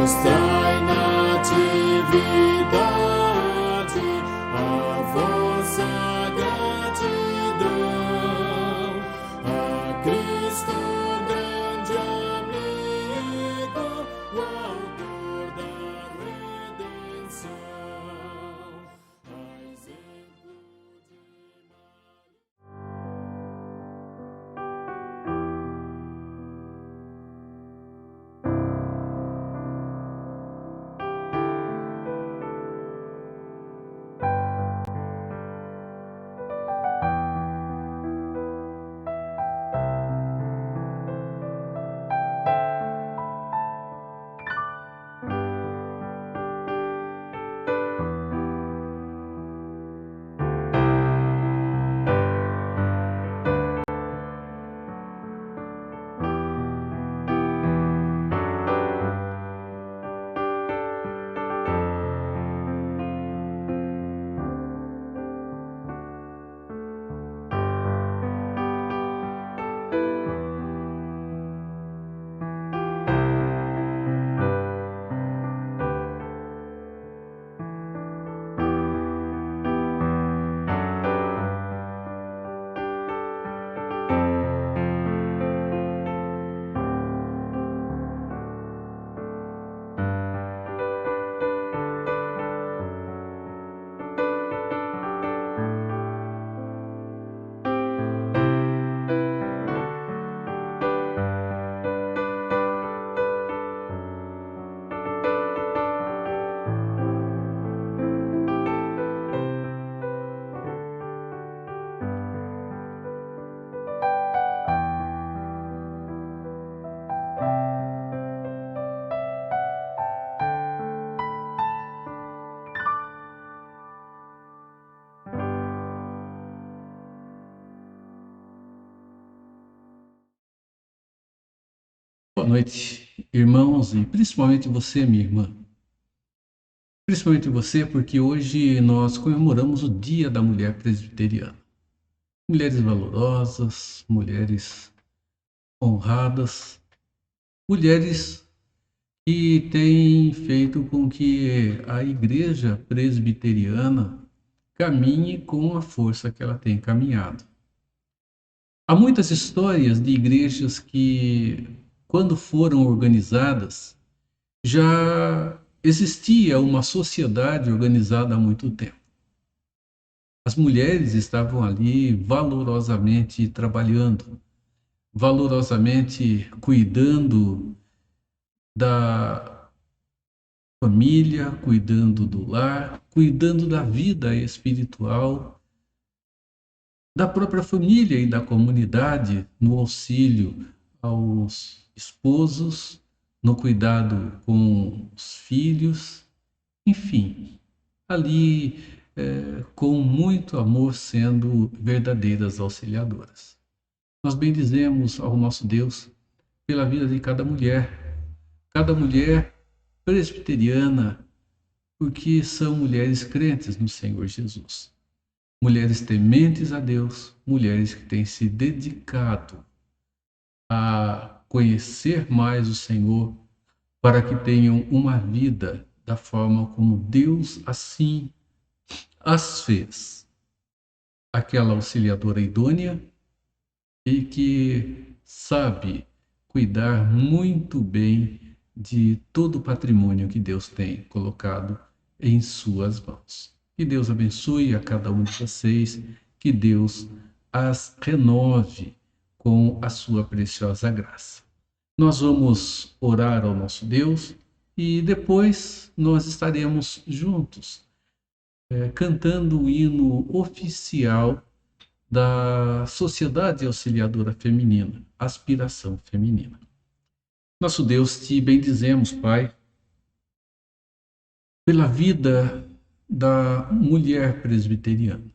mostrai natividade a vossa gratidão a Cristo, grande amigo, o autor da redenção. A exemplo de Boa noite, irmãos, e principalmente você, minha irmã. Principalmente você, porque hoje nós comemoramos o Dia da Mulher Presbiteriana. Mulheres valorosas, mulheres honradas, mulheres que têm feito com que a Igreja Presbiteriana caminhe com a força que ela tem caminhado. Há muitas histórias de igrejas que, quando foram organizadas, já existia uma sociedade organizada há muito tempo. As mulheres estavam ali valorosamente trabalhando, valorosamente cuidando da família, cuidando do lar, cuidando da vida espiritual, da própria família e da comunidade, no auxílio aos esposos, no cuidado com os filhos, enfim, ali com muito amor, sendo verdadeiras auxiliadoras. Nós bendizemos ao nosso Deus pela vida de cada mulher presbiteriana, porque são mulheres crentes no Senhor Jesus. Mulheres tementes a Deus, mulheres que têm se dedicado a conhecer mais o Senhor, para que tenham uma vida da forma como Deus assim as fez. Aquela auxiliadora idônea e que sabe cuidar muito bem de todo o patrimônio que Deus tem colocado em suas mãos. Que Deus abençoe a cada um de vocês, que Deus as renove com a sua preciosa graça. Nós vamos orar ao nosso Deus e depois nós estaremos juntos cantando o hino oficial da Sociedade Auxiliadora Feminina, Aspiração Feminina. Nosso Deus, te bendizemos, Pai, pela vida da mulher presbiteriana.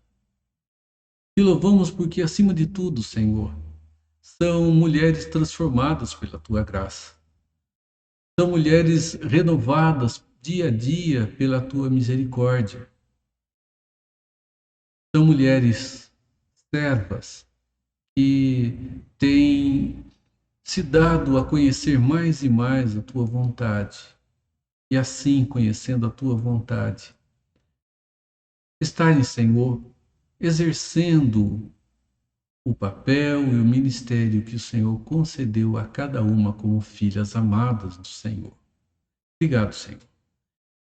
Te louvamos porque, acima de tudo, Senhor, são mulheres transformadas pela Tua graça. São mulheres renovadas dia a dia pela Tua misericórdia. São mulheres servas que têm se dado a conhecer mais e mais a Tua vontade. e assim, conhecendo a tua vontade, estarem, Senhor, exercendo o papel e o ministério que o Senhor concedeu a cada uma como filhas amadas do Senhor. Obrigado, Senhor.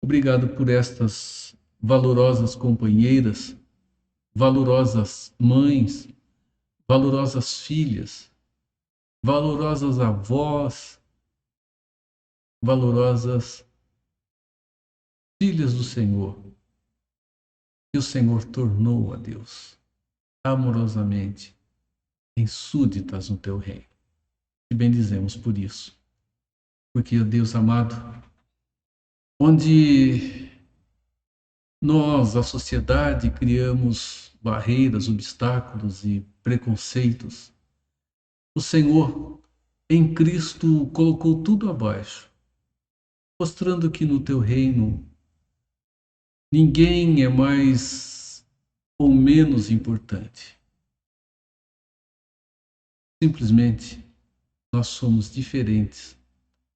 Obrigado por estas valorosas companheiras, valorosas mães, valorosas filhas, valorosas avós, valorosas filhas do Senhor, que o Senhor tornou a Deus, amorosamente, em súditas no teu reino. Te bendizemos por isso, porque, ó Deus amado, onde nós, a sociedade, criamos barreiras, obstáculos e preconceitos, o Senhor, em Cristo, colocou tudo abaixo, mostrando que no teu reino ninguém é mais ou menos importante. Simplesmente, nós somos diferentes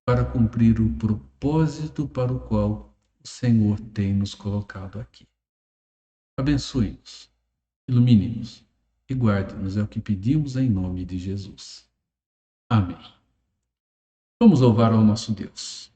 para cumprir o propósito para o qual o Senhor tem nos colocado aqui. Abençoe-nos, ilumine-nos e guarde-nos, é o que pedimos em nome de Jesus. Amém. Vamos louvar ao nosso Deus.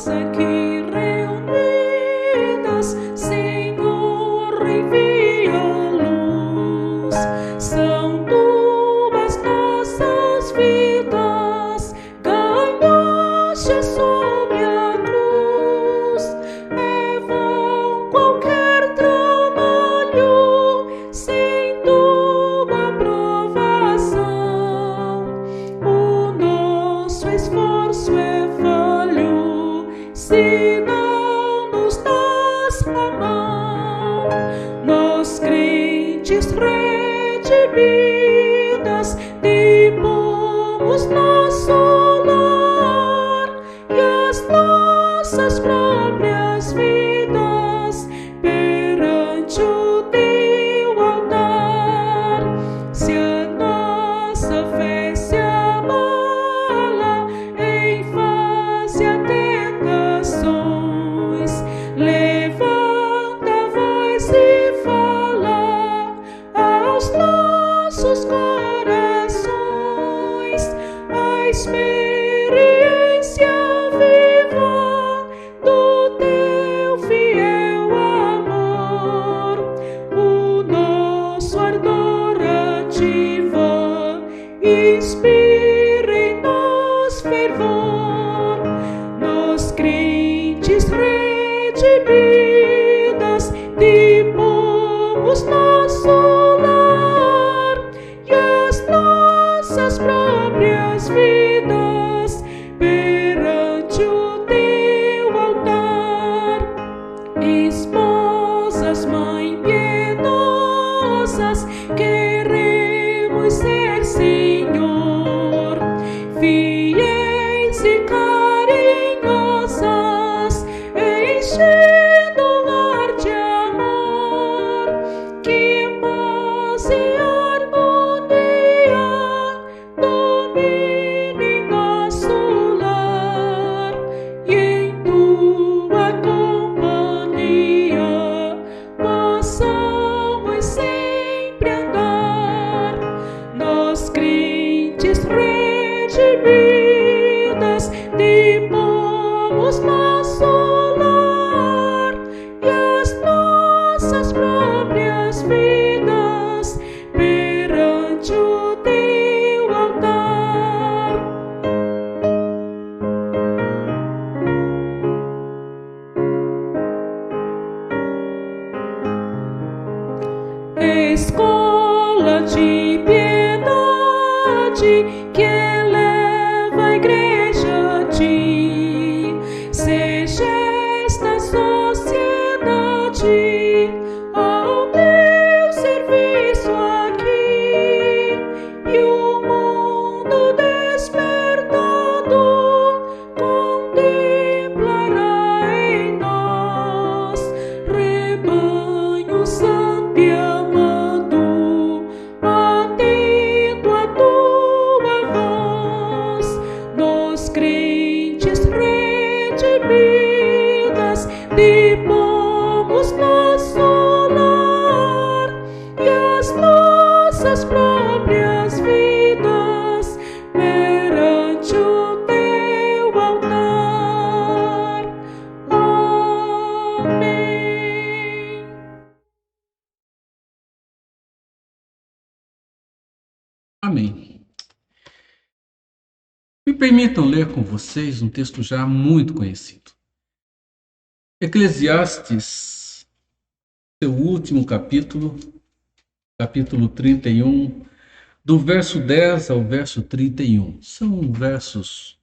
Aqui reunidas, Senhor, envia luz. São tuas nossas vidas, ganhaste sobre a cruz. É vão qualquer trabalho sem tua provação. O nosso esforço é se não nos dás a mão. Nós, crentes redimidas, limpamos nosso lar e as nossas próprias vidas perante o teu altar. Se a nossa fé se abala em face a levanta a voz e fala aos nossos corações a experiência viva do teu fiel amor. O nosso ardor ativa, inspira em nós fervor. Nós, crentes redimidas, limpamos nosso lar e as nossas próprias vidas perante o teu altar. Esposas, mãe piedosas, queremos ser, Senhor, fiéis e carinhosas, enchendo o lar de amor, que paz e harmonia dominem nosso lar, e em tua companhia possamos sempre andar. Nós, crentes redimidas, limpamos nosso lar e as nossas próprias vidas perante o teu altar. Escola de piedade que eleva a igreja a ti, seja esta sociedade ao teu serviço aqui, e o mundo despertado contemplará em nós redimamos nosso lar e as nossas próprias vidas perante o teu altar. Amém. Amém. Me permitam ler com vocês um texto já muito conhecido. Eclesiastes, seu último capítulo, capítulo 31, do verso 10 ao verso 31. São versos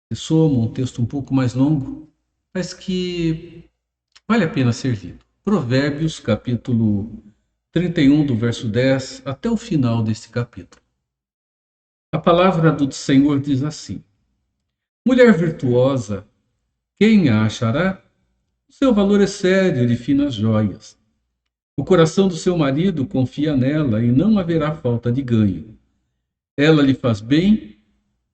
que somam um texto um pouco mais longo, mas que vale a pena ser lido. Provérbios, capítulo 31, do verso 10 até o final deste capítulo. A palavra do Senhor diz assim: Mulher virtuosa, quem a achará? O seu valor é sério de finas joias. O coração do seu marido confia nela e não haverá falta de ganho. Ela lhe faz bem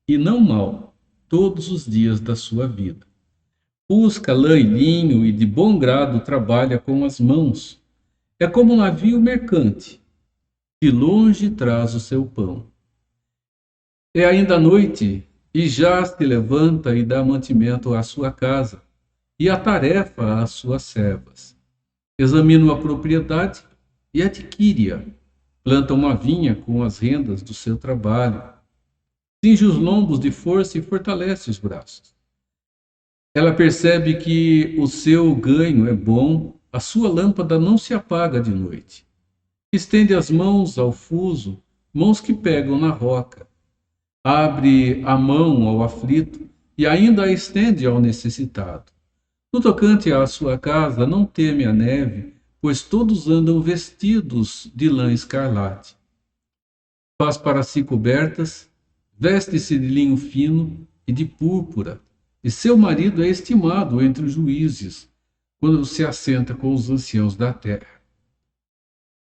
e não mal todos os dias da sua vida. Busca lã e linho e de bom grado trabalha com as mãos. É como um navio mercante, de longe traz o seu pão. É ainda noite e já se levanta e dá mantimento à sua casa e a tarefa às suas servas. Examina a propriedade e adquire-a. Planta uma vinha com as rendas do seu trabalho. Cinge os lombos de força e fortalece os braços. Ela percebe que o seu ganho é bom, a sua lâmpada não se apaga de noite. Estende as mãos ao fuso, mãos que pegam na roca. Abre a mão ao aflito e ainda a estende ao necessitado. No tocante à sua casa, não teme a neve, pois todos andam vestidos de lã escarlate. Faz para si cobertas, veste-se de linho fino e de púrpura, e seu marido é estimado entre os juízes, quando se assenta com os anciãos da terra.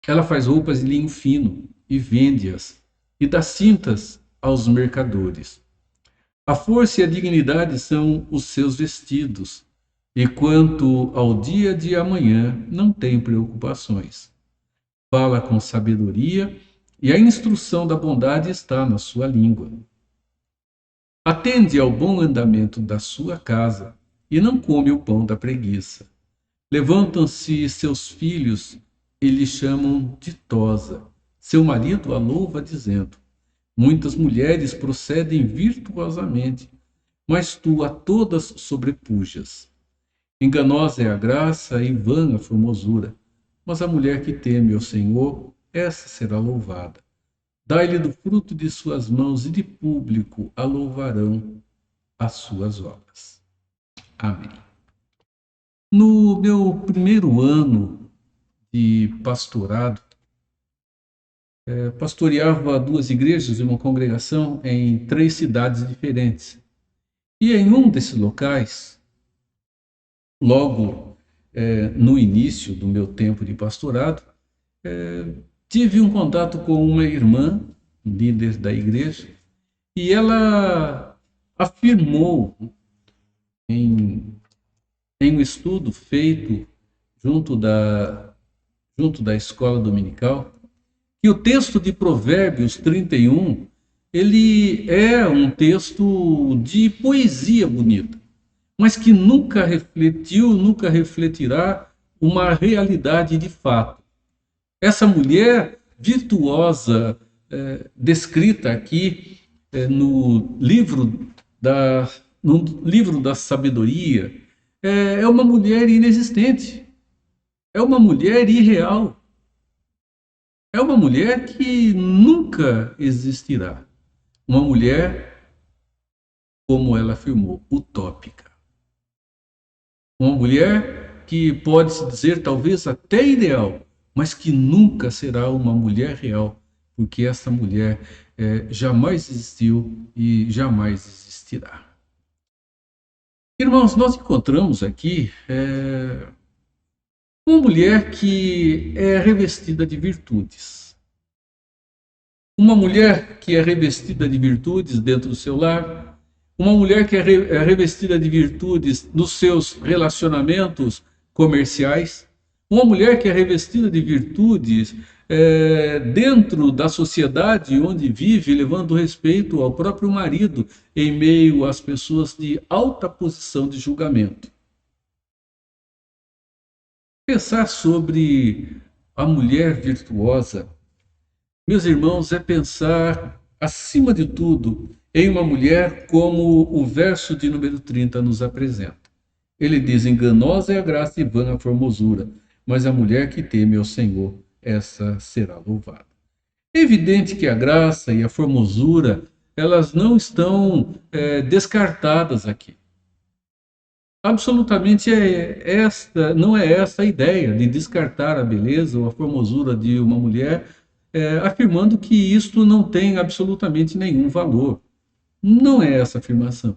Ela faz roupas de linho fino e vende-as, e dá cintas aos mercadores. A força e a dignidade são os seus vestidos, e quanto ao dia de amanhã, não tem preocupações. Fala com sabedoria, e a instrução da bondade está na sua língua. Atende ao bom andamento da sua casa, e não come o pão da preguiça. Levantam-se seus filhos e lhe chamam ditosa. Seu marido a louva dizendo: Muitas mulheres procedem virtuosamente, mas tu a todas sobrepujas. Enganosa é a graça e vã a formosura, mas a mulher que teme ao Senhor, essa será louvada. Dai-lhe do fruto de suas mãos e de público a louvarão as suas obras. Amém. No meu primeiro ano de pastorado, pastoreava 2 igrejas e uma congregação em 3 cidades diferentes. E em um desses locais, logo no início do meu tempo de pastorado, tive um contato com uma irmã, líder da igreja, e ela afirmou em um estudo feito junto da escola dominical, que o texto de Provérbios 31, ele é um texto de poesia bonita, mas que nunca refletiu, nunca refletirá uma realidade de fato. Essa mulher virtuosa, descrita aqui no livro da sabedoria, é uma mulher inexistente, é uma mulher irreal, é uma mulher que nunca existirá, uma mulher, como ela afirmou, utópica. Uma mulher que pode-se dizer talvez até ideal, mas que nunca será uma mulher real, porque essa mulher jamais existiu e jamais existirá. Irmãos, nós encontramos aqui uma mulher que é revestida de virtudes. Uma mulher que é revestida de virtudes dentro do seu lar, uma mulher que é revestida de virtudes nos seus relacionamentos comerciais, uma mulher que é revestida de virtudes dentro da sociedade onde vive, levando respeito ao próprio marido em meio às pessoas de alta posição de julgamento. Pensar sobre a mulher virtuosa, meus irmãos, é pensar, acima de tudo, em uma mulher como o verso de número 30 nos apresenta. Ele diz: enganosa é a graça e vã a formosura, mas a mulher que teme ao Senhor, essa será louvada. É evidente que a graça e a formosura, elas não estão descartadas aqui. Absolutamente não é essa a ideia de descartar a beleza ou a formosura de uma mulher, afirmando que isto não tem absolutamente nenhum valor. Não é essa a afirmação.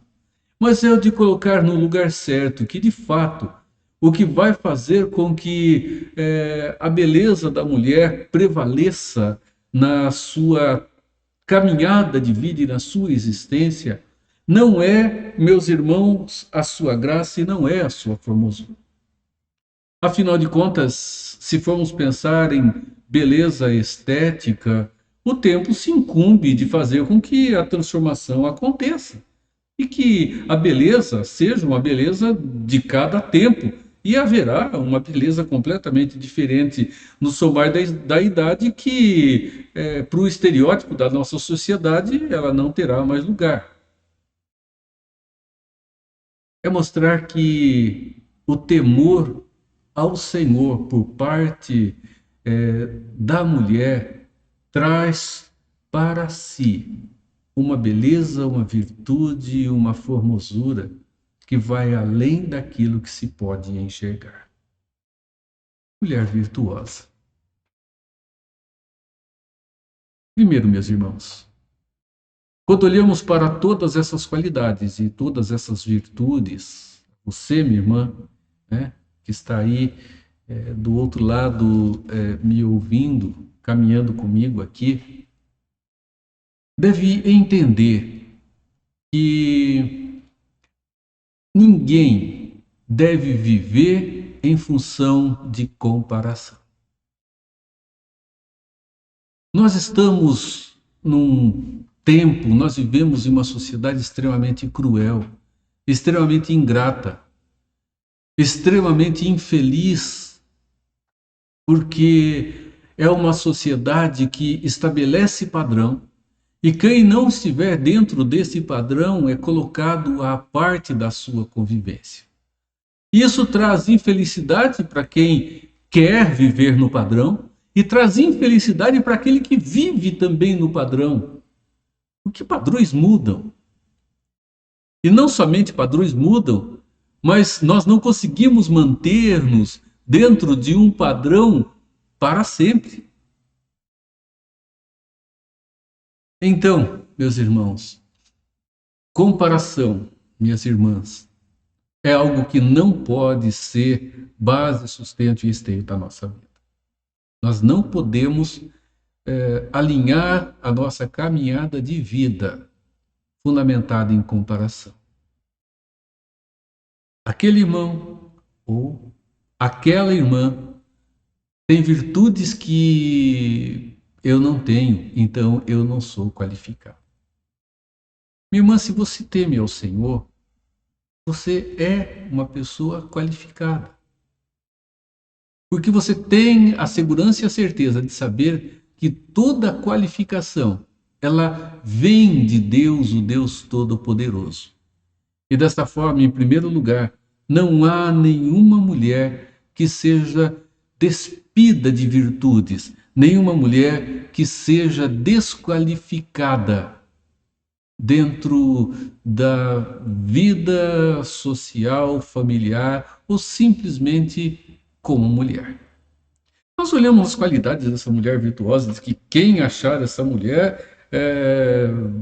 Mas é o de colocar no lugar certo que, de fato, o que vai fazer com que a beleza da mulher prevaleça na sua caminhada de vida e na sua existência, não é, meus irmãos, a sua graça e não é a sua formosura. Afinal de contas, se formos pensar em beleza estética, o tempo se incumbe de fazer com que a transformação aconteça e que a beleza seja uma beleza de cada tempo. E haverá uma beleza completamente diferente no somar da idade que, para o estereótipo da nossa sociedade, ela não terá mais lugar. É mostrar que o temor ao Senhor por parte da mulher traz para si uma beleza, uma virtude, uma formosura que vai além daquilo que se pode enxergar. Mulher virtuosa. Primeiro, meus irmãos, quando olhamos para todas essas qualidades e todas essas virtudes, você, minha irmã, que está aí do outro lado me ouvindo, caminhando comigo aqui, deve entender que ninguém deve viver em função de comparação. Nós estamos num tempo, nós vivemos em uma sociedade extremamente cruel, extremamente ingrata, extremamente infeliz, porque é uma sociedade que estabelece padrão e quem não estiver dentro desse padrão é colocado à parte da sua convivência. Isso traz infelicidade para quem quer viver no padrão e traz infelicidade para aquele que vive também no padrão. Porque padrões mudam. E não somente padrões mudam, mas nós não conseguimos manter-nos dentro de um padrão para sempre. Então, meus irmãos, comparação, minhas irmãs, é algo que não pode ser base, sustento e esteio da nossa vida. Nós não podemos alinhar a nossa caminhada de vida fundamentada em comparação. Aquele irmão ou aquela irmã tem virtudes que eu não tenho, então eu não sou qualificado. Minha irmã, se você teme ao Senhor, você é uma pessoa qualificada. Porque você tem a segurança e a certeza de saber que toda qualificação, ela vem de Deus, o Deus Todo-Poderoso. E desta forma, em primeiro lugar, não há nenhuma mulher que seja despida de virtudes, nenhuma mulher que seja desqualificada dentro da vida social, familiar ou simplesmente como mulher. Nós olhamos as qualidades dessa mulher virtuosa, diz que quem achar essa mulher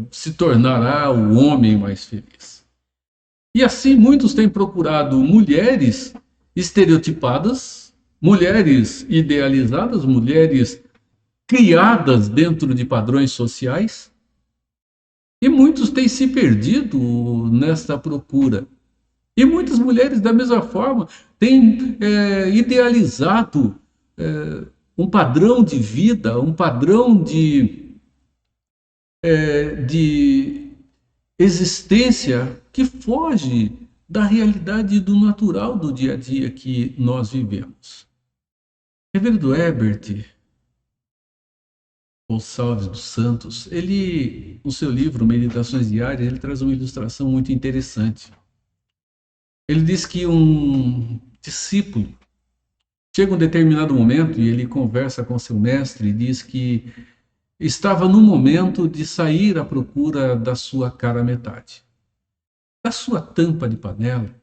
se tornará o homem mais feliz. E assim muitos têm procurado mulheres estereotipadas, mulheres idealizadas, mulheres criadas dentro de padrões sociais, E muitos têm se perdido nesta procura. E muitas mulheres, da mesma forma, têm idealizado um padrão de vida, um padrão de existência que foge da realidade do natural do dia a dia que nós vivemos. Reverendo Herbert Gonçalves dos Santos, ele, no seu livro Meditações Diárias, ele traz uma ilustração muito interessante. Ele diz que um discípulo chega um determinado momento e ele conversa com seu mestre e diz que estava no momento de sair à procura da sua cara metade, da sua tampa de panela,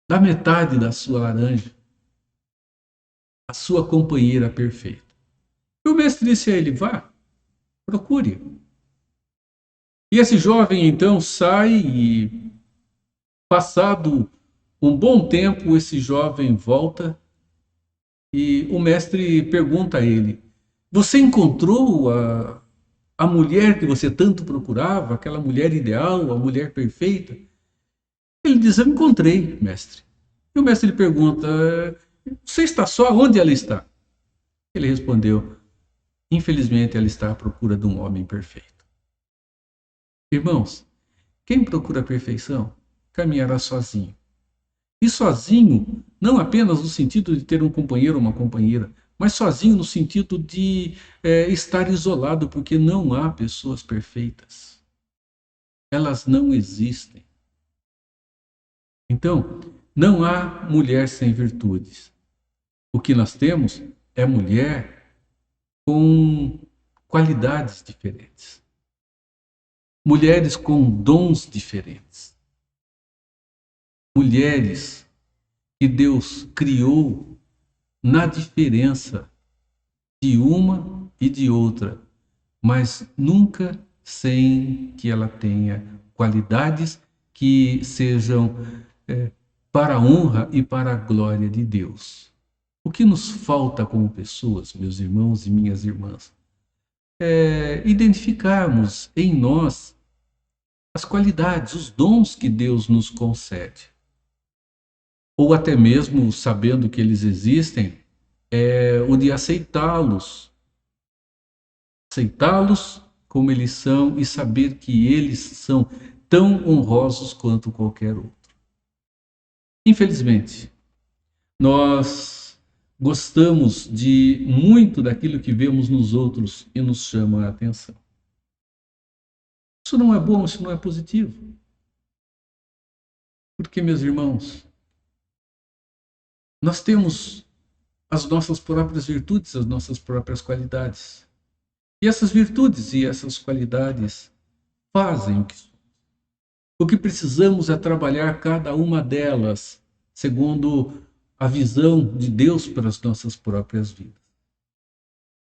da metade da sua laranja, a sua companheira perfeita. E o mestre disse a ele: vá, procure. E esse jovem então sai e, passado um bom tempo, esse jovem volta e o mestre pergunta a ele: você encontrou a mulher que você tanto procurava, aquela mulher ideal, a mulher perfeita? Ele diz: eu encontrei, mestre. E o mestre lhe pergunta: você está só? Onde ela está? Ele respondeu: infelizmente ela está à procura de um homem perfeito. Irmãos, quem procura a perfeição caminhará sozinho. E sozinho, não apenas no sentido de ter um companheiro ou uma companheira, mas sozinho no sentido de estar isolado, porque não há pessoas perfeitas. Elas não existem. Então, não há mulher sem virtudes. O que nós temos é mulher com qualidades diferentes. Mulheres com dons diferentes. Mulheres que Deus criou na diferença de uma e de outra, mas nunca sem que ela tenha qualidades que sejam para a honra e para a glória de Deus. O que nos falta como pessoas, meus irmãos e minhas irmãs, é identificarmos em nós as qualidades, os dons que Deus nos concede. Ou até mesmo, sabendo que eles existem, o de aceitá-los como eles são e saber que eles são tão honrosos quanto qualquer outro. Infelizmente, nós gostamos de muito daquilo que vemos nos outros e nos chama a atenção. Isso não é bom, isso não é positivo. Porque, meus irmãos, nós temos as nossas próprias virtudes, as nossas próprias qualidades. E essas virtudes e essas qualidades fazem o que somos. O que precisamos é trabalhar cada uma delas segundo a visão de Deus para as nossas próprias vidas.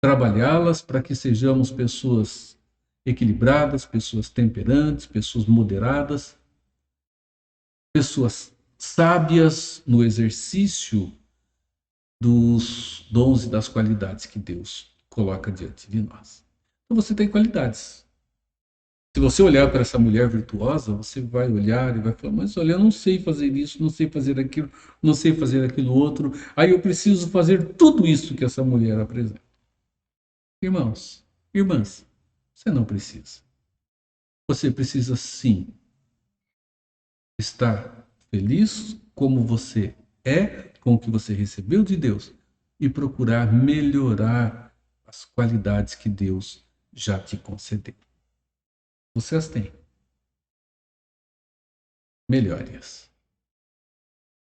Trabalhá-las para que sejamos pessoas equilibradas, pessoas temperantes, pessoas moderadas, pessoas sábias no exercício dos dons e das qualidades que Deus coloca diante de nós. Então você tem qualidades. Se você olhar para essa mulher virtuosa, você vai olhar e vai falar: mas olha, eu não sei fazer isso, não sei fazer aquilo, não sei fazer aquilo outro, aí eu preciso fazer tudo isso que essa mulher apresenta. Irmãos, irmãs, você não precisa. Você precisa sim estar feliz como você é, com o que você recebeu de Deus e procurar melhorar as qualidades que Deus já te concedeu. Você as tem. Melhore-as.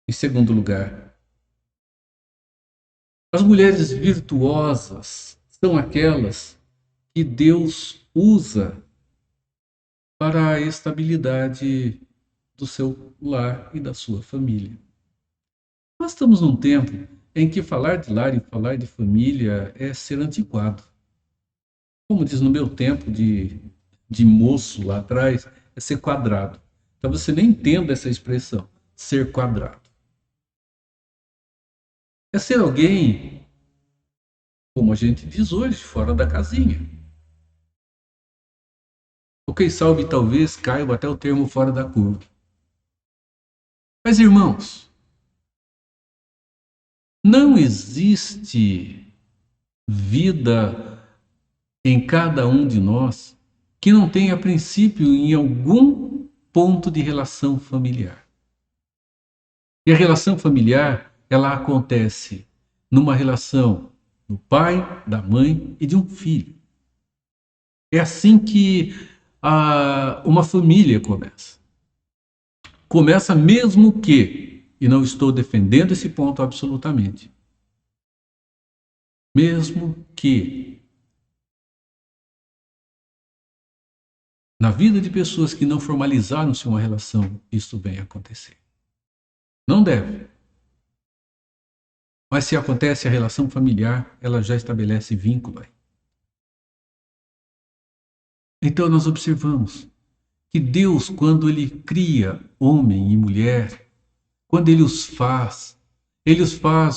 Em segundo lugar, as mulheres virtuosas são aquelas que Deus usa para a estabilidade do seu lar e da sua família. Nós estamos num tempo em que falar de lar e falar de família é ser antiquado. Como diz no meu tempo de moço lá atrás, é ser quadrado. Então você nem entenda essa expressão, ser quadrado. É ser alguém, como a gente diz hoje, fora da casinha. ou quem sabe talvez caiba até o termo fora da curva. Mas, irmãos, não existe vida em cada um de nós que não tenha princípio em algum ponto de relação familiar. E a relação familiar, ela acontece numa relação do pai, da mãe e de um filho. É assim que uma família começa. Começa mesmo que, e não estou defendendo esse ponto absolutamente, mesmo que na vida de pessoas que não formalizaram-se uma relação, isso venha acontecer. Não deve. Mas se acontece a relação familiar, ela já estabelece vínculo aí. Então nós observamos que Deus, quando Ele cria homem e mulher, quando Ele os faz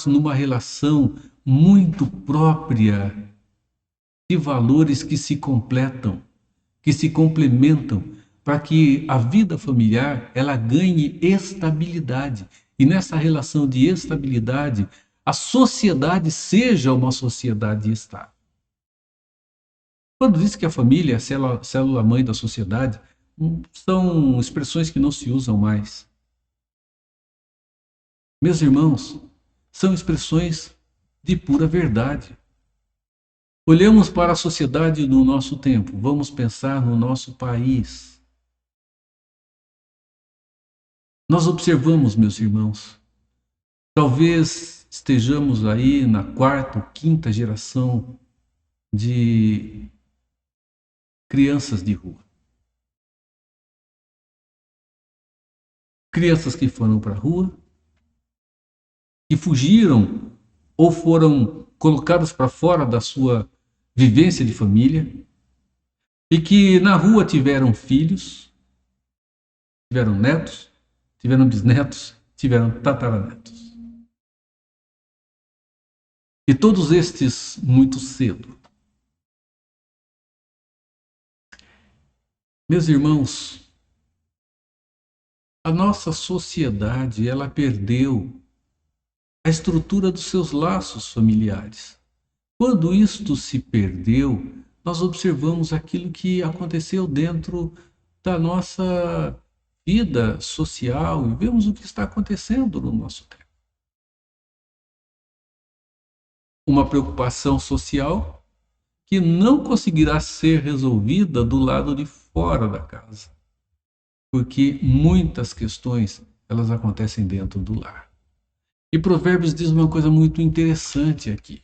numa relação muito própria de valores que se completam, que se complementam, para que a vida familiar ela ganhe estabilidade. E nessa relação de estabilidade, a sociedade seja uma sociedade estável. Quando diz que a família é a célula-mãe da sociedade, são expressões que não se usam mais. Meus irmãos, são expressões de pura verdade. Olhamos para a sociedade no nosso tempo, vamos pensar no nosso país. Nós observamos, meus irmãos, talvez estejamos aí na 4ª ou 5ª geração de crianças de rua. Crianças que foram para a rua, que fugiram ou foram colocadas para fora da sua vivência de família e que na rua tiveram filhos, tiveram netos, tiveram bisnetos, tiveram tataranetos. E todos estes muito cedo. Meus irmãos, a nossa sociedade, ela perdeu a estrutura dos seus laços familiares. Quando isto se perdeu, nós observamos aquilo que aconteceu dentro da nossa vida social e vemos o que está acontecendo no nosso tempo. Uma preocupação social que não conseguirá ser resolvida do lado de fora da casa, porque muitas questões elas acontecem dentro do lar. E Provérbios diz uma coisa muito interessante aqui.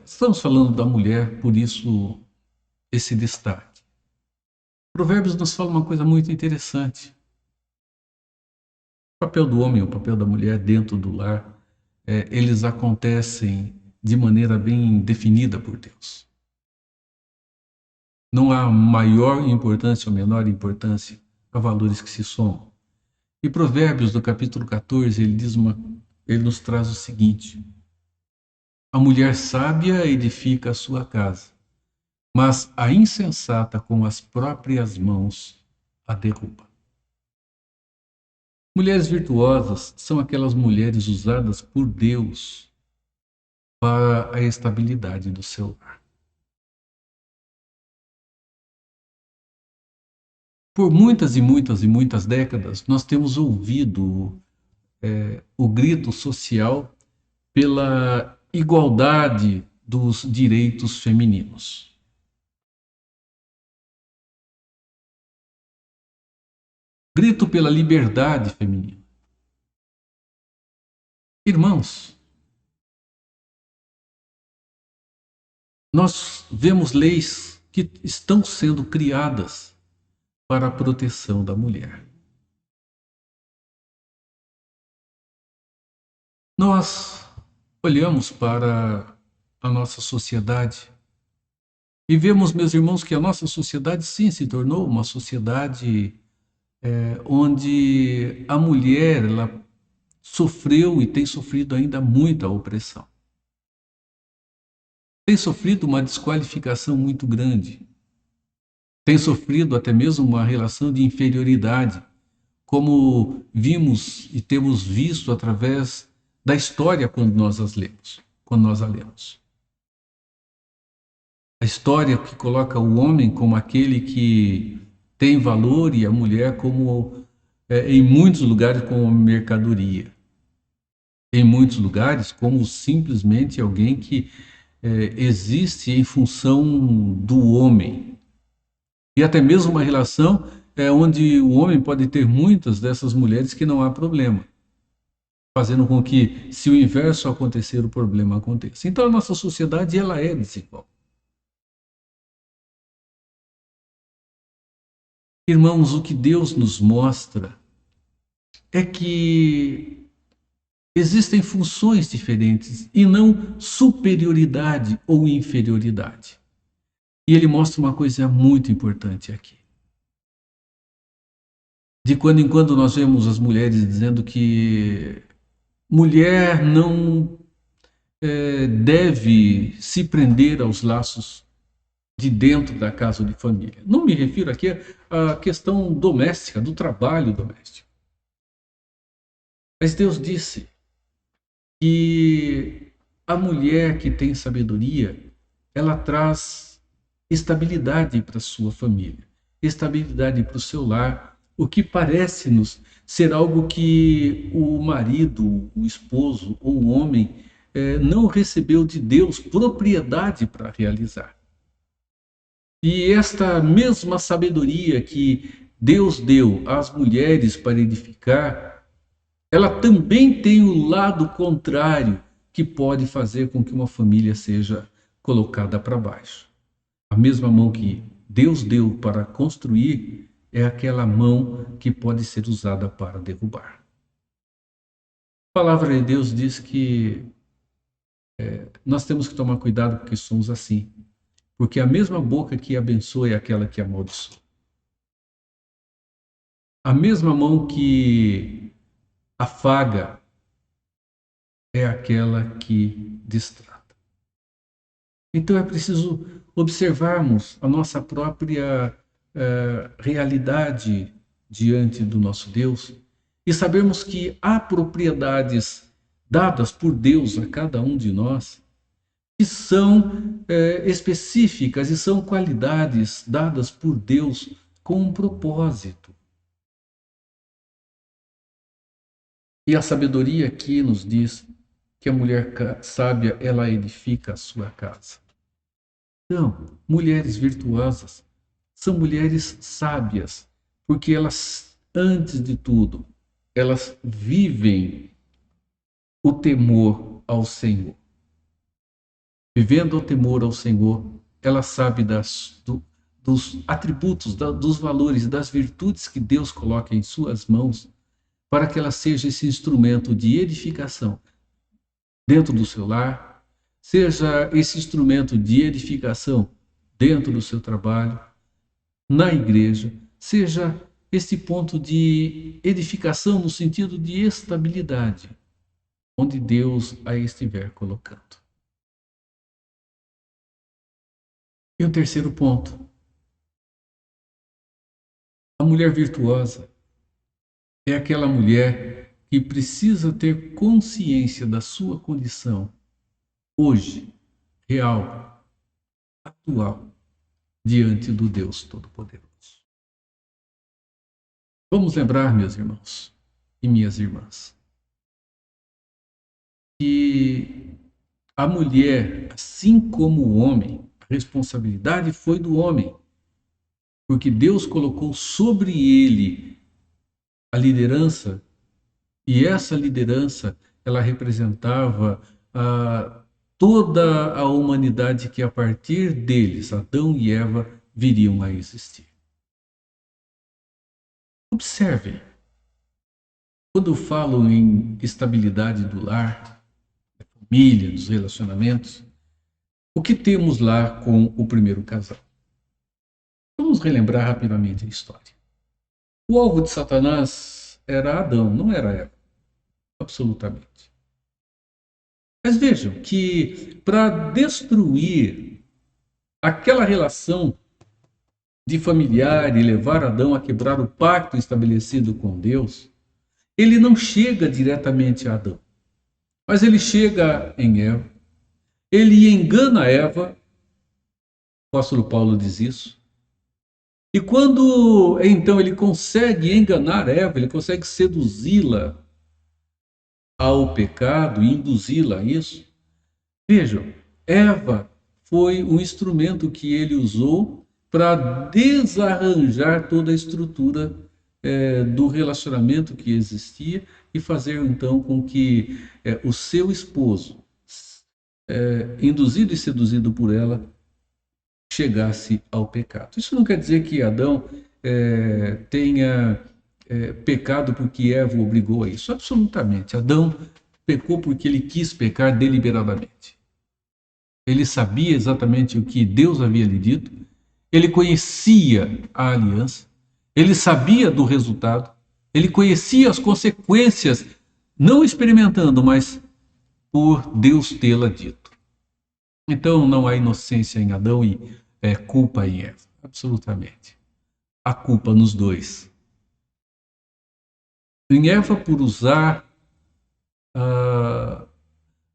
Estamos falando da mulher, por isso esse destaque. Provérbios nos fala uma coisa muito interessante. O papel do homem, o papel da mulher dentro do lar, eles acontecem de maneira bem definida por Deus. Não há maior importância ou menor importância a valores que se somam. E Provérbios, do capítulo 14, ele nos traz o seguinte: a mulher sábia edifica a sua casa, mas a insensata com as próprias mãos a derruba. Mulheres virtuosas são aquelas mulheres usadas por Deus para a estabilidade do seu lar. Por muitas e muitas e muitas décadas, nós temos ouvido o grito social pela igualdade dos direitos femininos. Grito pela liberdade feminina. Irmãos, nós vemos leis que estão sendo criadas para a proteção da mulher. Nós olhamos para a nossa sociedade e vemos, meus irmãos, que a nossa sociedade sim se tornou uma sociedade onde a mulher ela sofreu e tem sofrido ainda muita opressão. tem sofrido uma desqualificação muito grande, tem sofrido até mesmo uma relação de inferioridade, como vimos e temos visto através da história quando nós as lemos, quando nós a lemos. A história que coloca o homem como aquele que tem valor e a mulher como, em muitos lugares, como mercadoria. Em muitos lugares, como simplesmente alguém que existe em função do homem. E até mesmo uma relação onde o homem pode ter muitas dessas mulheres que não há problema, fazendo com que, se o inverso acontecer, o problema aconteça. Então, a nossa sociedade ela é desigual. Irmãos, o que Deus nos mostra é que existem funções diferentes e não superioridade ou inferioridade. E ele mostra uma coisa muito importante aqui. De quando em quando nós vemos as mulheres dizendo que mulher não deve se prender aos laços de dentro da casa de família. Não me refiro aqui à questão doméstica, do trabalho doméstico. Mas Deus disse que a mulher que tem sabedoria, ela traz estabilidade para a sua família, estabilidade para o seu lar, o que parece-nos ser algo que o marido, o esposo ou o homem não recebeu de Deus propriedade para realizar. E esta mesma sabedoria que Deus deu às mulheres para edificar, ela também tem o lado contrário que pode fazer com que uma família seja colocada para baixo. A mesma mão que Deus deu para construir é aquela mão que pode ser usada para derrubar. A palavra de Deus diz que nós temos que tomar cuidado porque somos assim. Porque a mesma boca que abençoa é aquela que amaldiçoa. A mesma mão que afaga é aquela que destrata. Então é preciso observarmos a nossa própria realidade diante do nosso Deus e sabermos que há propriedades dadas por Deus a cada um de nós que são específicas e são qualidades dadas por Deus com um propósito. E a sabedoria aqui nos diz que a mulher sábia, ela edifica a sua casa. Então, mulheres virtuosas são mulheres sábias, porque elas, antes de tudo, elas vivem o temor ao Senhor. Vivendo o temor ao Senhor, ela sabe dos atributos, dos valores, das virtudes que Deus coloca em suas mãos, para que ela seja esse instrumento de edificação dentro do seu lar, seja esse instrumento de edificação dentro do seu trabalho, na igreja, seja esse ponto de edificação no sentido de estabilidade, onde Deus a estiver colocando. E o terceiro ponto. A mulher virtuosa é aquela mulher que precisa ter consciência da sua condição hoje, real, atual, diante do Deus Todo-Poderoso. Vamos lembrar, meus irmãos e minhas irmãs, que a mulher, assim como o homem, a responsabilidade foi do homem, porque Deus colocou sobre ele a liderança, e essa liderança, ela representava toda a humanidade que a partir deles, Adão e Eva, viriam a existir. Observem, quando eu falo em estabilidade do lar, da família, dos relacionamentos, o que temos lá com o primeiro casal? Vamos relembrar rapidamente a história. O alvo de Satanás era Adão, não era Eva. Absolutamente. Mas vejam que para destruir aquela relação de familiar e levar Adão a quebrar o pacto estabelecido com Deus, ele não chega diretamente a Adão, mas ele chega em Eva, ele engana Eva, o apóstolo Paulo diz isso, e quando então ele consegue enganar Eva, ele consegue seduzi-la ao pecado e induzi-la a isso, vejam, Eva foi um instrumento que ele usou para desarranjar toda a estrutura do relacionamento que existia e fazer então com que o seu esposo, induzido e seduzido por ela, chegasse ao pecado. Isso não quer dizer que Adão tenha pecado porque Eva o obrigou a isso. Absolutamente. Adão pecou porque ele quis pecar deliberadamente. Ele sabia exatamente o que Deus havia lhe dito, ele conhecia a aliança, ele sabia do resultado, ele conhecia as consequências, não experimentando, mas por Deus tê-la dito. Então não há inocência em Adão e culpa em Eva, absolutamente. Há culpa nos dois. Em Eva por usar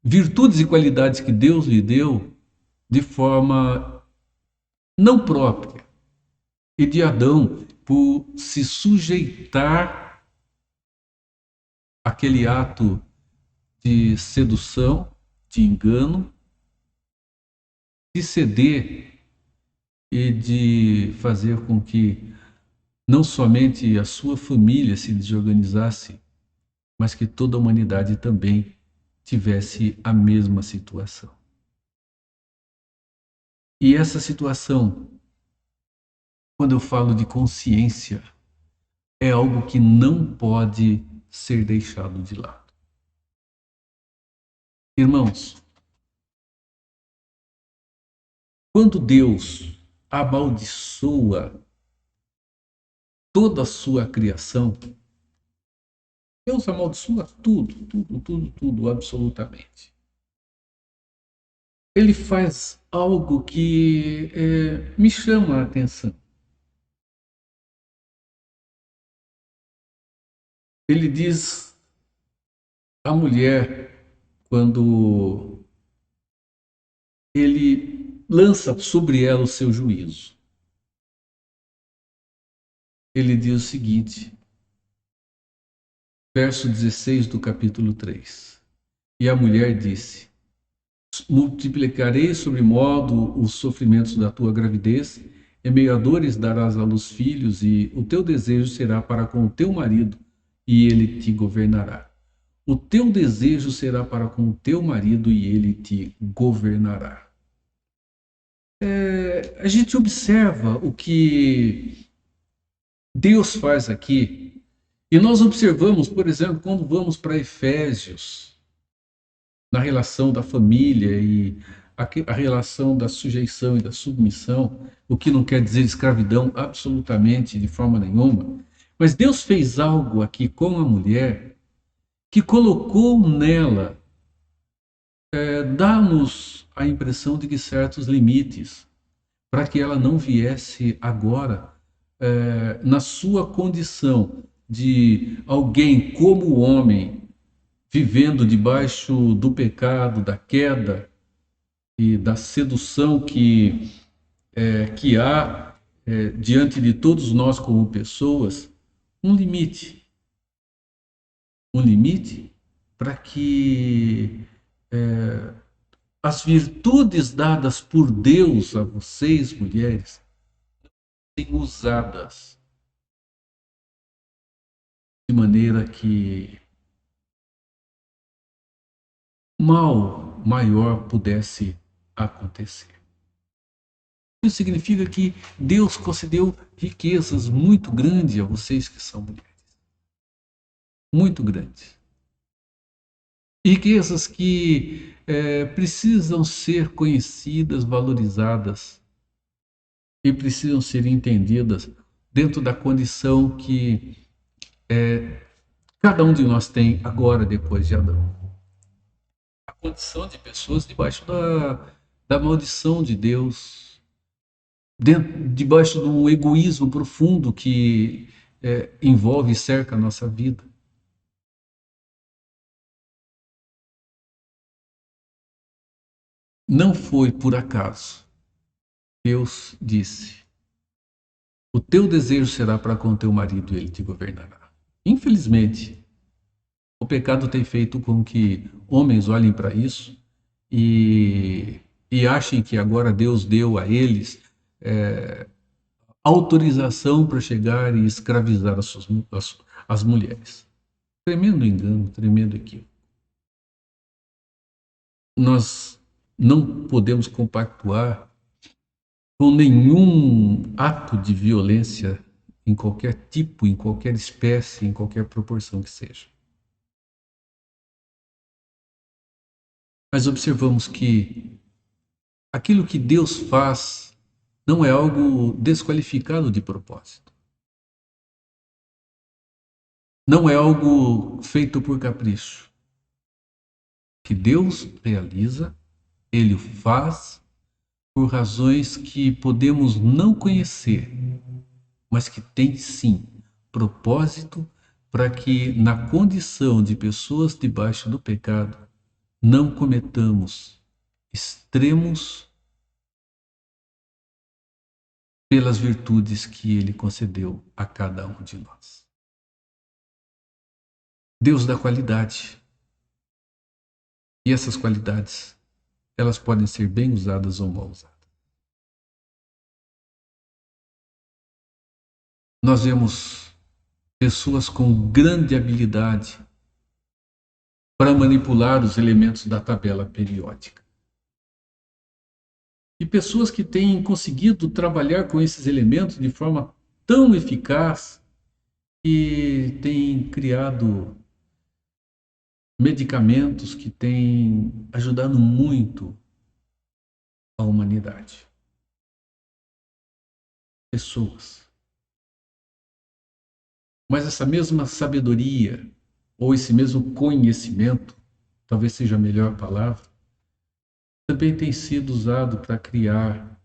virtudes e qualidades que Deus lhe deu de forma não própria, e de Adão por se sujeitar àquele ato de sedução, de engano, de ceder e de fazer com que não somente a sua família se desorganizasse, mas que toda a humanidade também tivesse a mesma situação. E essa situação, quando eu falo de consciência, é algo que não pode ser deixado de lado. Irmãos, quando Deus amaldiçoa toda a sua criação, Deus amaldiçoa tudo, absolutamente. Ele faz algo que me chama a atenção. Ele diz à mulher, quando ele lança sobre ela o seu juízo, ele diz o seguinte, verso 16 do capítulo 3. E a mulher disse: multiplicarei sobre modo os sofrimentos da tua gravidez, em meio a dores darás à luz filhos, e o teu desejo será para com o teu marido, e ele te governará. O teu desejo será para com o teu marido, e ele te governará. A gente observa o que Deus faz aqui, e nós observamos, por exemplo, quando vamos para Efésios, na relação da família e a relação da sujeição e da submissão, o que não quer dizer escravidão absolutamente de forma nenhuma, mas Deus fez algo aqui com a mulher que colocou nela, dá-nos a impressão de que certos limites, para que ela não viesse agora, na sua condição de alguém como homem, vivendo debaixo do pecado, da queda e da sedução que há diante de todos nós como pessoas, um limite para que as virtudes dadas por Deus a vocês, mulheres, sejam usadas de maneira que mal maior pudesse acontecer. Isso significa que Deus concedeu riquezas muito grandes a vocês que são mulheres. Muito grandes. Riquezas que precisam ser conhecidas, valorizadas e precisam ser entendidas dentro da condição que cada um de nós tem agora, depois de Adão. A condição de pessoas debaixo da maldição de Deus, debaixo de um egoísmo profundo que envolve e cerca a nossa vida. Não foi por acaso. Deus disse: o teu desejo será para com teu marido e ele te governará. Infelizmente, o pecado tem feito com que homens olhem para isso e achem que agora Deus deu a eles autorização para chegar e escravizar as mulheres. Tremendo engano, tremendo equívoco. Nós não podemos compactuar com nenhum ato de violência em qualquer tipo, em qualquer espécie, em qualquer proporção que seja. Mas observamos que aquilo que Deus faz não é algo desqualificado de propósito. Não é algo feito por capricho. O que Deus realiza, Ele o faz por razões que podemos não conhecer, mas que tem sim propósito para que, na condição de pessoas debaixo do pecado, não cometamos extremos pelas virtudes que Ele concedeu a cada um de nós. Deus dá qualidade. E essas qualidades, elas podem ser bem usadas ou mal usadas. Nós vemos pessoas com grande habilidade para manipular os elementos da tabela periódica. E pessoas que têm conseguido trabalhar com esses elementos de forma tão eficaz que têm criado medicamentos que têm ajudado muito a humanidade. Pessoas. Mas essa mesma sabedoria, ou esse mesmo conhecimento, talvez seja a melhor palavra, também tem sido usado para criar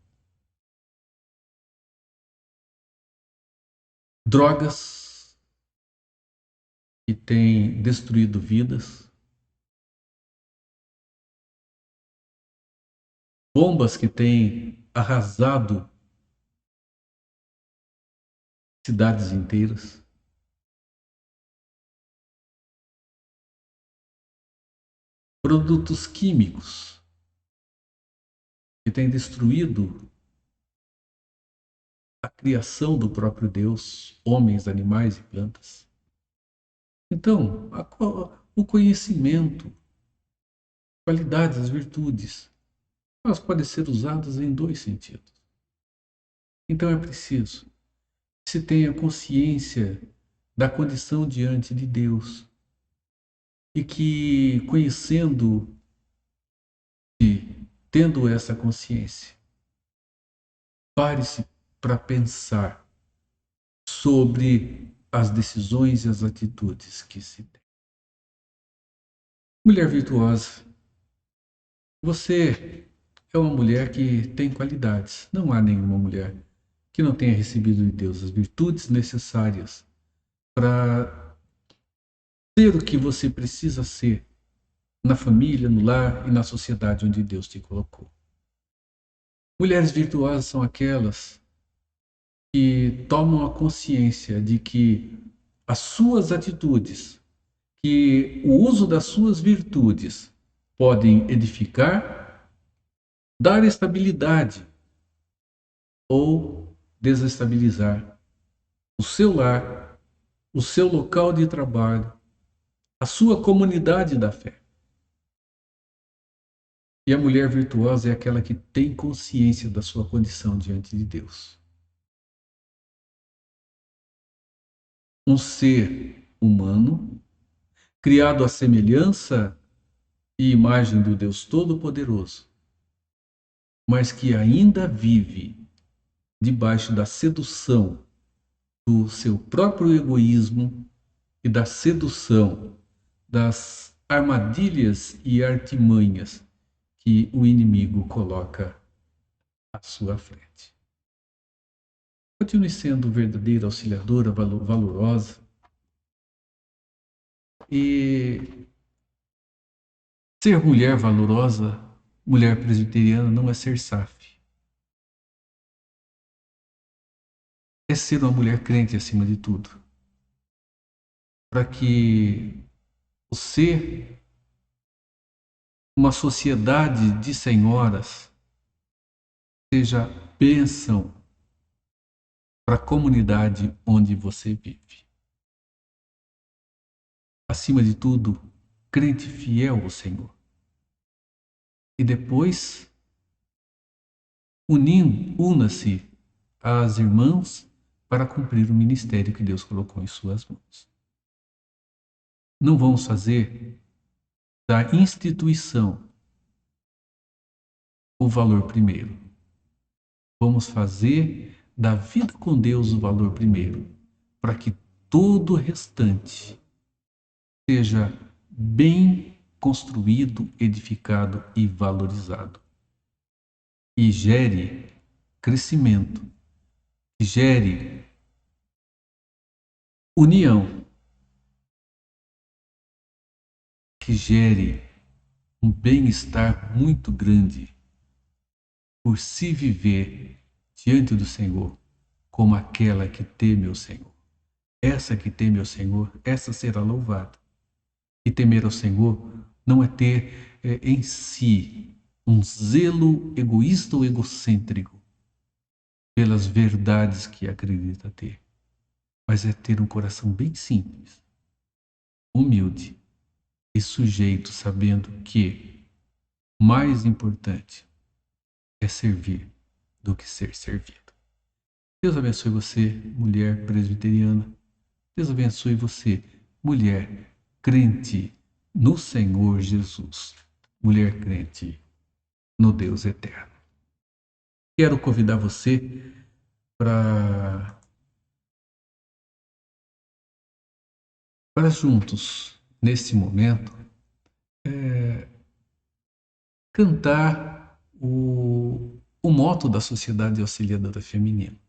drogas que têm destruído vidas, bombas que têm arrasado cidades inteiras, produtos químicos que têm destruído a criação do próprio Deus, homens, animais e plantas. Então, o conhecimento, qualidades, as virtudes, elas podem ser usadas em dois sentidos. Então é preciso que se tenha consciência da condição diante de Deus e que, conhecendo e tendo essa consciência, pare-se para pensar sobre as decisões e as atitudes que se tem. Mulher virtuosa, você é uma mulher que tem qualidades. Não há nenhuma mulher que não tenha recebido de Deus as virtudes necessárias para ser o que você precisa ser na família, no lar e na sociedade onde Deus te colocou. Mulheres virtuosas são aquelas que tomam a consciência de que as suas atitudes, que o uso das suas virtudes podem edificar, dar estabilidade ou desestabilizar o seu lar, o seu local de trabalho, a sua comunidade da fé. E a mulher virtuosa é aquela que tem consciência da sua condição diante de Deus. Um ser humano, criado à semelhança e imagem do Deus Todo-Poderoso, mas que ainda vive debaixo da sedução do seu próprio egoísmo e da sedução das armadilhas e artimanhas que o inimigo coloca à sua frente. Continue sendo verdadeira auxiliadora, valorosa. E ser mulher valorosa, mulher presbiteriana, não é ser SAF. É ser uma mulher crente acima de tudo. Para que você, uma sociedade de senhoras, seja bênção para a comunidade onde você vive. Acima de tudo, crente fiel ao Senhor. E depois, una-se às irmãs para cumprir o ministério que Deus colocou em suas mãos. Não vamos fazer da instituição o valor primeiro. Vamos fazer da vida com Deus o valor primeiro, para que todo o restante seja bem construído, edificado e valorizado. E gere crescimento, gere união, que gere um bem-estar muito grande por se viver diante do Senhor como aquela que teme o Senhor. Essa que teme o Senhor, essa será louvada. E temer ao Senhor não é ter em si um zelo egoísta ou egocêntrico pelas verdades que acredita ter, mas é ter um coração bem simples, humilde e sujeito, sabendo que mais importante é servir do que ser servido. Deus abençoe você, mulher presbiteriana. Deus abençoe você, mulher crente no Senhor Jesus, mulher crente no Deus eterno. Quero convidar você para juntos, nesse momento, cantar o moto da Sociedade Auxiliadora Feminina.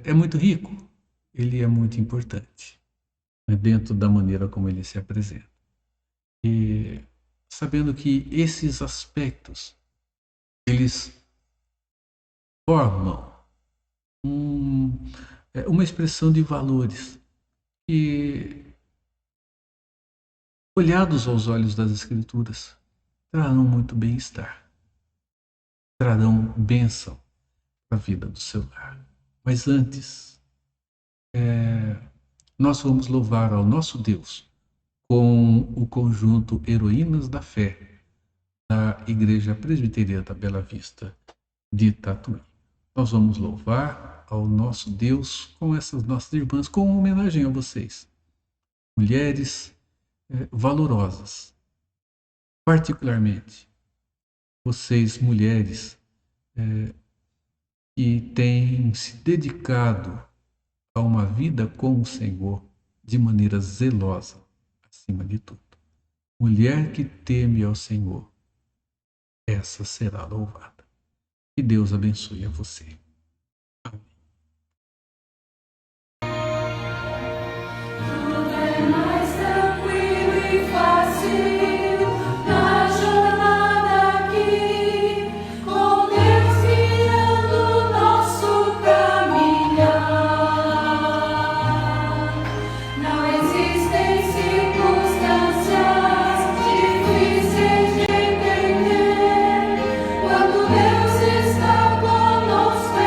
É muito rico, ele é muito importante, dentro da maneira como ele se apresenta. E sabendo que esses aspectos, eles formam uma expressão de valores que, olhados aos olhos das Escrituras, trarão muito bem-estar, trarão bênção para a vida do seu lar. Mas antes, nós vamos louvar ao nosso Deus com o conjunto Heroínas da Fé da Igreja Presbiteriana da Bela Vista de Tatuí. Nós vamos louvar ao nosso Deus com essas nossas irmãs, com uma homenagem a vocês, mulheres valorosas, particularmente vocês, mulheres que têm se dedicado a uma vida com o Senhor de maneira zelosa, acima de tudo. Mulher que teme ao Senhor, essa será louvada. Que Deus abençoe a você. Deus está conosco.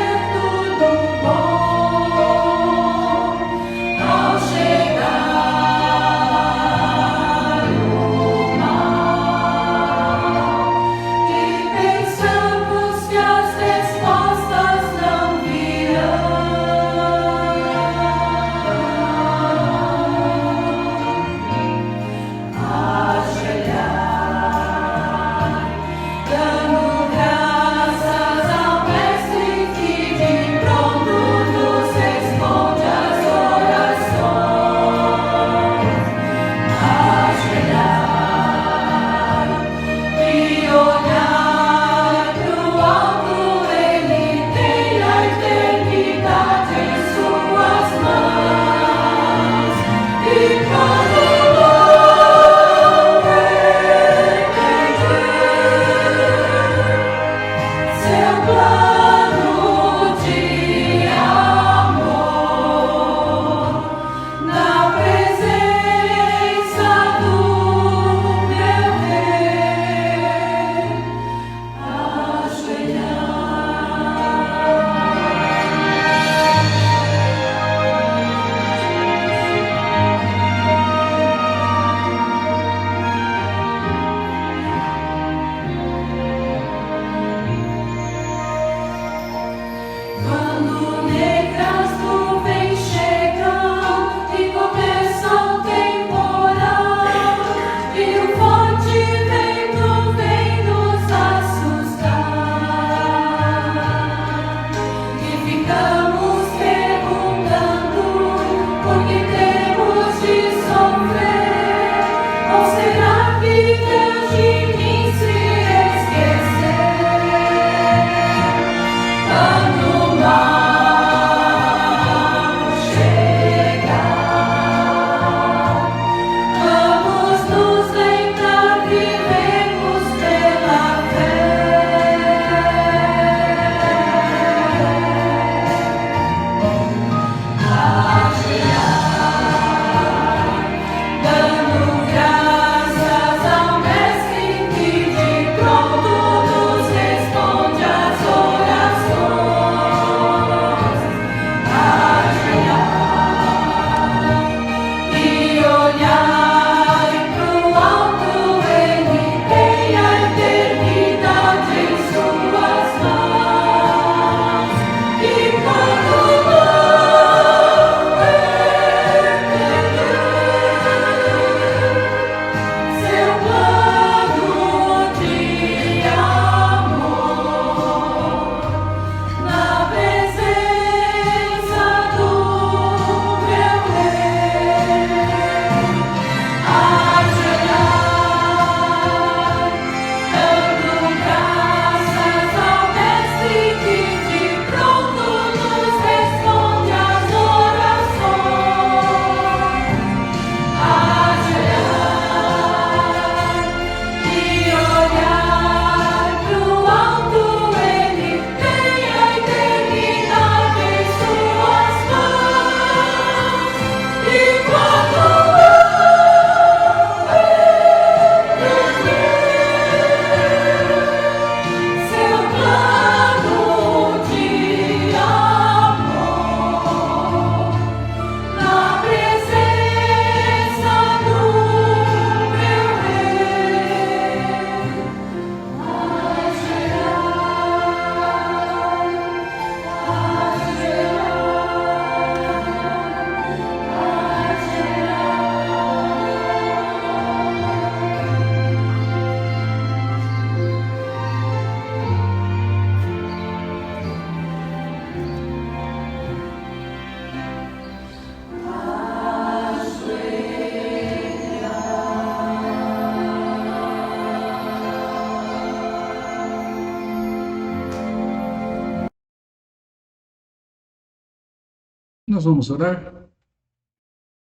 Nós vamos orar.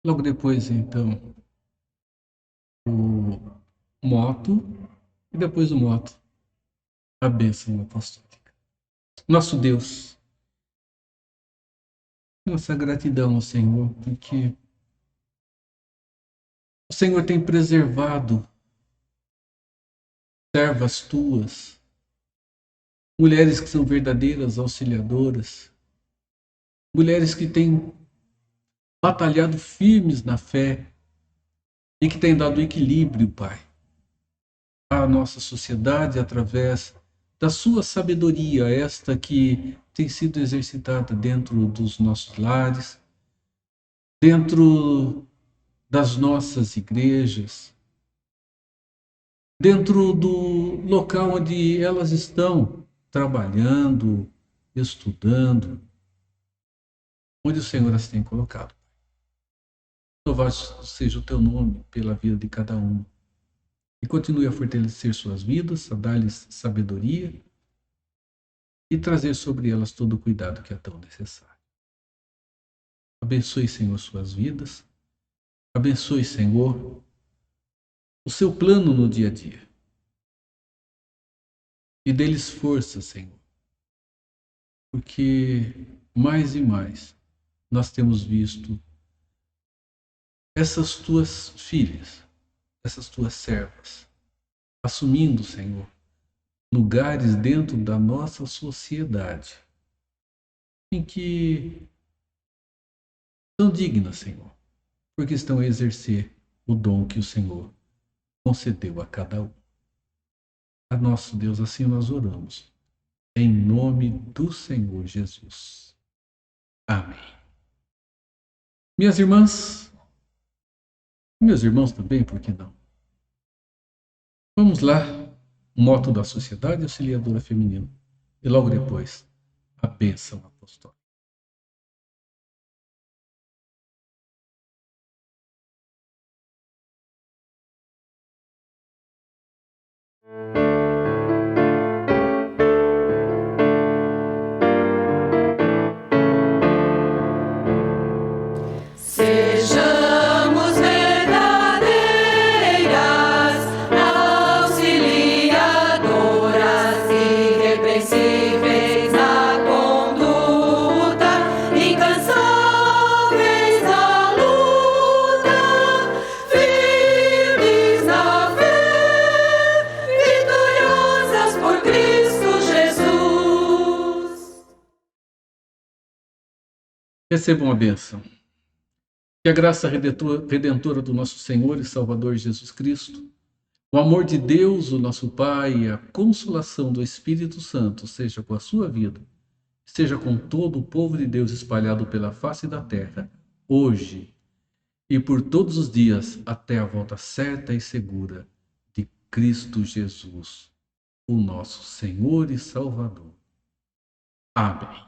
Logo depois, então, o moto e depois do moto, a bênção apostólica. Nosso Deus, nossa gratidão ao Senhor, porque o Senhor tem preservado servas tuas, mulheres que são verdadeiras auxiliadoras, mulheres que têm batalhado firmes na fé e que têm dado equilíbrio, Pai, à nossa sociedade através da sua sabedoria, esta que tem sido exercitada dentro dos nossos lares, dentro das nossas igrejas, dentro do local onde elas estão trabalhando, estudando, onde o Senhor as tem colocado. Louvado seja o teu nome pela vida de cada um. E continue a fortalecer suas vidas, a dar-lhes sabedoria e trazer sobre elas todo o cuidado que é tão necessário. Abençoe, Senhor, suas vidas. Abençoe, Senhor, o seu plano no dia a dia. E dê-lhes força, Senhor. Porque mais e mais nós temos visto essas tuas filhas, essas tuas servas, assumindo, Senhor, lugares dentro da nossa sociedade em que são dignas, Senhor, porque estão a exercer o dom que o Senhor concedeu a cada um. A nosso Deus, assim nós oramos, em nome do Senhor Jesus. Amém. Minhas irmãs, meus irmãos também, por que não? Vamos lá, moto da Sociedade Auxiliadora Feminina, e logo depois, a bênção apostólica. Sejamos verdadeiras, auxiliadoras, irrepreensíveis na conduta, incansáveis na luta, firmes na fé, vitoriosas por Cristo Jesus. Recebam a bênção. Que a graça redentora do nosso Senhor e Salvador Jesus Cristo, o amor de Deus, o nosso Pai, e a consolação do Espírito Santo seja com a sua vida, seja com todo o povo de Deus espalhado pela face da terra, hoje e por todos os dias, até a volta certa e segura de Cristo Jesus, o nosso Senhor e Salvador. Amém.